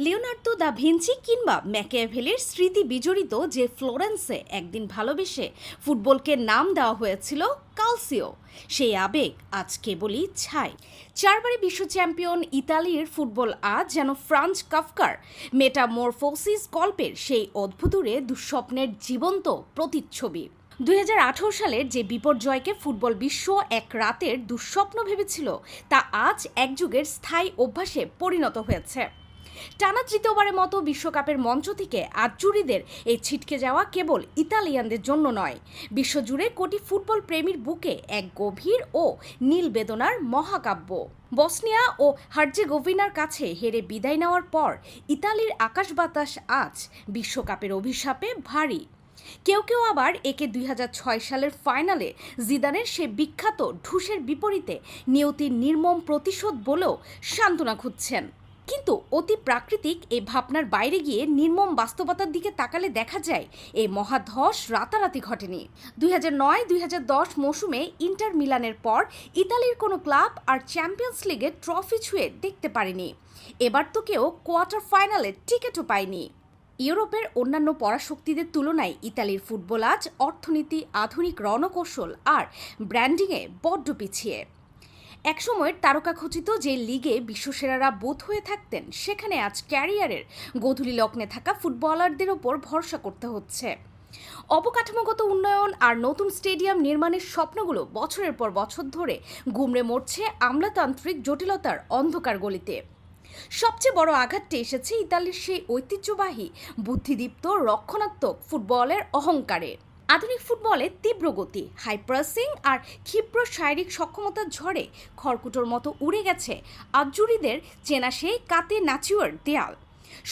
Leonardo da Vinci কিংবা ম্যাকিয়াভেলির স্মৃতি বিজড়িত যে ফ্লোরেন্সে একদিন ভালোবেসে ফুটবলকে নাম দেওয়া হয়েছিল কালসিও, সেই আবেগ আজ কেবলই ছাই। চারবারের বিশ্ব চ্যাম্পিয়ন ইতালির ফুটবল আজ যেন ফ্রাঞ্জ কাফকার মেটামরফোসিস গল্পের সেই অদ্ভুতুরে দুঃস্বপ্নের জীবন্ত প্রতিচ্ছবি। 2018 সালের যে বিপর্যয়কে ফুটবল বিশ্ব এক রাতের দুঃস্বপ্ন ভেবেছিল, তা আজ এক যুগের স্থায়ী অভ্যাসে পরিণত হয়েছে। টানা তৃতীয়বারের মতো বিশ্বকাপের মঞ্চ থেকে আজজুড়িদের এই ছিটকে যাওয়া কেবল ইতালিয়ানদের জন্য নয়, বিশ্বজুড়ে কোটি ফুটবল প্রেমীর বুকে এক গভীর ও নীল বেদনার মহাকাব্য। বসনিয়া ও হার্জেগোভিনার কাছে হেরে বিদায় নেওয়ার পর ইতালির আকাশ বাতাস আজ বিশ্বকাপের অভিশাপে ভারী। কেউ কেউ আবার একে 2006 সালের ফাইনালে জিদানের সে বিখ্যাত ঢুসের বিপরীতে নিয়তির নির্মম প্রতিশোধ বলেও সান্ত্বনা খুঁজছেন। কিন্তু অতি প্রাকৃতিক এই ভাবনার বাইরে গিয়ে নির্মম বাস্তবতার দিকে তাকালে দেখা যায় এই মহাধস রাতারাতি ঘটেনি। 2009-2010 মৌসুমে ইন্টার মিলানের পর ইতালির কোনো ক্লাব আর চ্যাম্পিয়ন্স লিগে ট্রফি ছুঁয়ে দেখতে পারেনি। এবার তো কেউ কোয়ার্টার ফাইনালে টিকিটও পায়নি। ইউরোপের অন্যান্য পরাশক্তিদের তুলনায় ইতালির ফুটবল আজ অর্থনীতি, আধুনিক রণকৌশল আর ব্র্যান্ডিংয়ে বড্ড পিছিয়ে। একসময়ের তারকাখচিত যে লিগে বিশ্বসেরারা বোধ হয়ে থাকতেন, সেখানে আজ ক্যারিয়ারের গোধূলি লগ্নে থাকা ফুটবলারদের ওপর ভরসা করতে হচ্ছে। অবকাঠামোগত উন্নয়ন আর নতুন স্টেডিয়াম নির্মাণের স্বপ্নগুলো বছরের পর বছর ধরে গুমড়ে মরছে আমলাতান্ত্রিক জটিলতার অন্ধকার গলিতে। সবচেয়ে বড় আঘাতটি এসেছে ইতালির সেই ঐতিহ্যবাহী বুদ্ধিদীপ্ত রক্ষণাত্মক ফুটবলের অহংকারে। আধুনিক ফুটবলে তীব্র গতি, হাই প্রেসিং আর ক্ষিপ্র শারীরিক সক্ষমতার ঝড়ে খড়কুটোর মতো উড়ে গেছে আজজুরিদের চেনা সেই কাতে নাচুয়ার দেয়াল।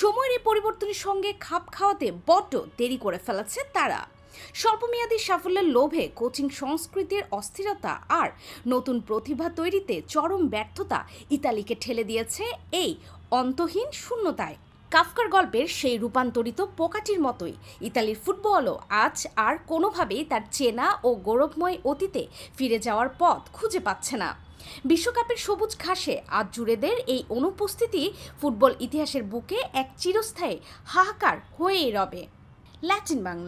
সময়ের এই পরিবর্তনের সঙ্গে খাপ খাওয়াতে বড্ড দেরি করে ফেলেছে তারা। স্বল্পমেয়াদী সাফল্যের লোভে কোচিং সংস্কৃতির অস্থিরতা আর নতুন প্রতিভা তৈরিতে চরম ব্যর্থতা ইতালিকে ঠেলে দিয়েছে এই অন্তহীন শূন্যতায়। কাফকার গল্পের সেই রূপান্তরিত পোকাটির মতোই ইতালির ফুটবলও আজ আর কোনোভাবেই তার চেনা ও গৌরবময় অতীতে ফিরে যাওয়ার পথ খুঁজে পাচ্ছে না। বিশ্বকাপের সবুজ ঘাসে আজজুড়েদের এই অনুপস্থিতি ফুটবল ইতিহাসের বুকে এক চিরস্থায়ী হাহাকার হয়েই রবে। ল্যাটিন বাংলা।